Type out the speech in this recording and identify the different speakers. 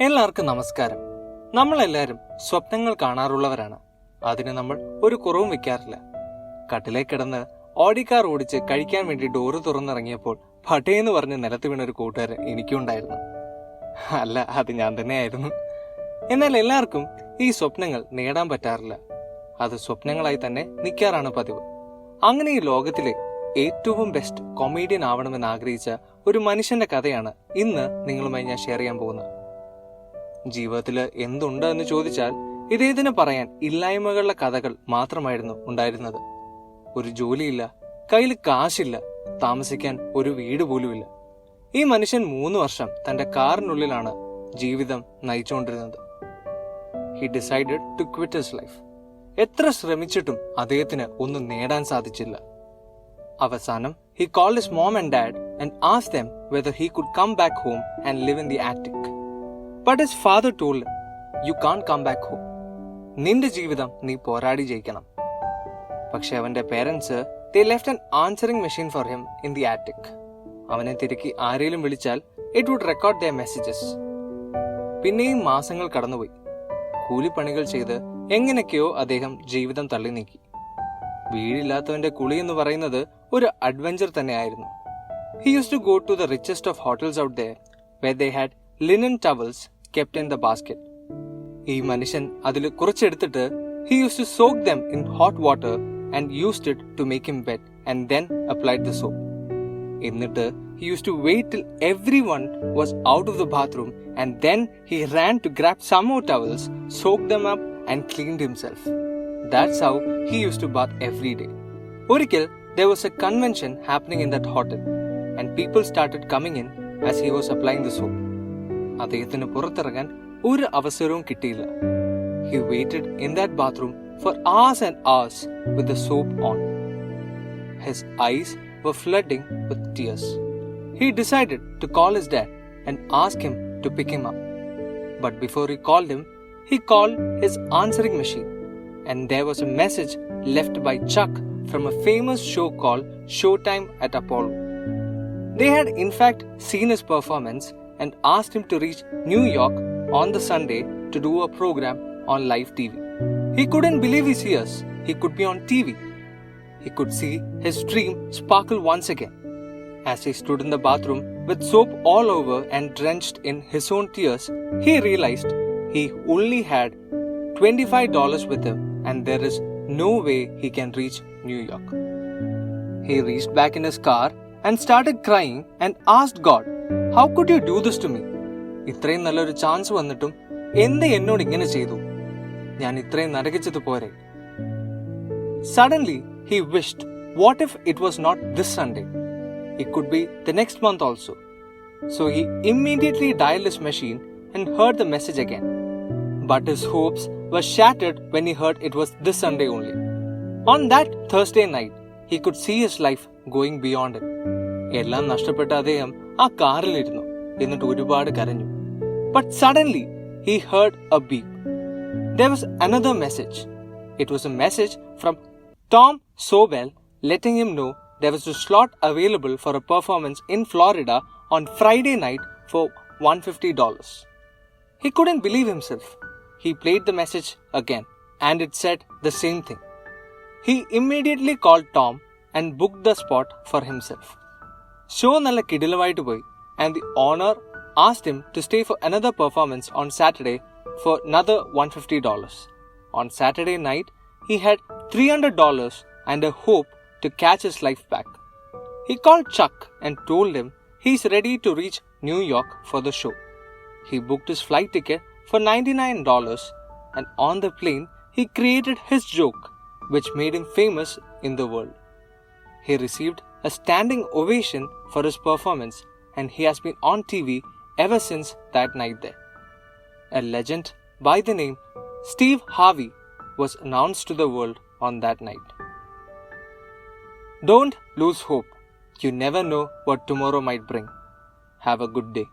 Speaker 1: എല്ലാവർക്കും നമസ്കാരം. നമ്മളെല്ലാവരും സ്വപ്നങ്ങൾ കാണാറുള്ളവരാണ്. അതിന് നമ്മൾ ഒരു കുറവും വെക്കാറില്ല. കട്ടിലേക്ക് കിടന്ന് ഓടിക്കാർ ഓടിച്ച് കഴിക്കാൻ വേണ്ടി ഡോറ് തുറന്നിറങ്ങിയപ്പോൾ പട്ടേന്ന് പറഞ്ഞ് നിലത്ത് വീണൊരു കൂട്ടുകാരൻ എനിക്കും ഉണ്ടായിരുന്നു. അല്ല, അത് ഞാൻ തന്നെയായിരുന്നു. എന്നാൽ എല്ലാവർക്കും ഈ സ്വപ്നങ്ങൾ നേടാൻ പറ്റാറില്ല. അത് സ്വപ്നങ്ങളായി തന്നെ നിൽക്കാറാണ് പതിവ്. അങ്ങനെ ഈ ലോകത്തിലെ ഏറ്റവും ബെസ്റ്റ് കൊമേഡിയൻ ആവണമെന്ന് ആഗ്രഹിച്ച ഒരു മനുഷ്യന്റെ കഥയാണ് ഇന്ന് നിങ്ങളുമായി ഞാൻ ഷെയർ ചെയ്യാൻ പോകുന്നത്. ജീവിതത്തിൽ എന്തുണ്ട് എന്ന് ചോദിച്ചാൽ ഇദ്ദേഹത്തിന് പറയാൻ ഇല്ലായ്മകളുടെ കഥകൾ മാത്രമായിരുന്നു ഉണ്ടായിരുന്നത്. ഒരു ജോലിയില്ല, കയ്യിൽ കാശില്ല, താമസിക്കാൻ ഒരു വീട് പോലുമില്ല. ഈ മനുഷ്യൻ 3 വർഷം തന്റെ കാറിനുള്ളിലാണ് ജീവിതം നയിച്ചുകൊണ്ടിരുന്നത്. He decided to quit his life. എത്ര ശ്രമിച്ചിട്ടും അദ്ദേഹത്തിന് ഒന്നും നേടാൻ സാധിച്ചില്ല. അവസാനം he called his mom and dad and asked them whether he could come back home and live in the attic. But his father told him, "You can't come back home. നിന്റെ ജീവിതം നീ പോരാടി ജയിക്കണം." പക്ഷെ അവന്റെ parents they left an answering machine for him in the attic. അവനെ തിരക്കി ആരെങ്കിലും വിളിച്ചാൽ it would record their messages. പിന്നെയും മാസങ്ങൾ കടന്നുപോയി. കൂലിപ്പണികൾ ചെയ്ത് എങ്ങനെയൊക്കെയോ അദ്ദേഹം ജീവിതം തള്ളി നീക്കി. വീടില്ലാത്തവന്റെ കുളി എന്ന് പറയുന്നത് ഒരു അഡ്വഞ്ചർ തന്നെയായിരുന്നു. He used to go to the richest of hotels out there where they had linen towels kept in the basket. ഈ മനുഷ്യൻ അതിൽ കുറച്ചെടുത്തിട്ട് he used to soak them in hot water and used it to make him wet and then applied the soap. എന്നിട്ട് he used to wait till everyone was out of the bathroom and then he ran to grab some more towels, soaked them up and cleaned himself. That's how he used to bath every day. ഒരിക്കൽ there was a convention happening in that hotel and people started coming in as he was applying the soap. അദ്ദേഹത്തിന് പുറത്തിറങ്ങാൻ ഒരു അവസരവും കിട്ടിയില്ല. He waited in that bathroom for hours and hours with the soap on. His eyes were flooding with tears. He decided to call his dad and ask him to pick him up. But before he called him, he called his answering machine, and there was a message left by Chuck from a famous show called Showtime at Apollo. They had in fact seen his performance and asked him to reach New York on the Sunday to do a program on live TV. He couldn't believe his ears. He could be on TV. He could see his dream sparkle once again. As he stood in the bathroom with soap all over and drenched in his own tears, he realized he only had $25 with him and there is no way he can reach New York. He reached back in his car and started crying and asked God, "How could you do this to me? ഇത്രയും നല്ലൊരു chance വന്നിട്ടും എന്ത് എന്നോട് ഇങ്ങനെ ചെയ്തു? ഞാൻ ഇത്രയും നരകിച്ചത് പോരെ?" Suddenly he wished, what if it was not this Sunday? It could be the next month also. So he immediately dialed his machine and heard the message again. But his hopes were shattered when he heard it was this Sunday only. On that Thursday night, he could see his life going beyond him. എല്ലാം നഷ്ടപ്പെട്ട അദ്ദേഹം ആ കാറിലിരുന്നു. എന്നിട്ട് ഒരുപാട് കരഞ്ഞു. But suddenly he heard a beep. There was another message. It was a message from Tom Sobel letting him know there was a slot available for a performance in Florida on Friday night for $150. He couldn't believe himself. He played the message again and it said the same thing. He immediately called Tom and booked the spot for himself. Show നല്ല കിടിലമായിട്ട് പോയി and the owner asked him to stay for another performance on Saturday for another $150. On Saturday night, he had $300 and a hope to catch his life back. He called Chuck and told him he's ready to reach New York for the show. He booked his flight ticket for $99 and on the plane, he created his joke which made him famous in the world. He received a standing ovation for his performance and he has been on TV ever since that night there. A legend by the name Steve Harvey was announced to the world on that night. Don't lose hope. You never know what tomorrow might bring. Have a good day.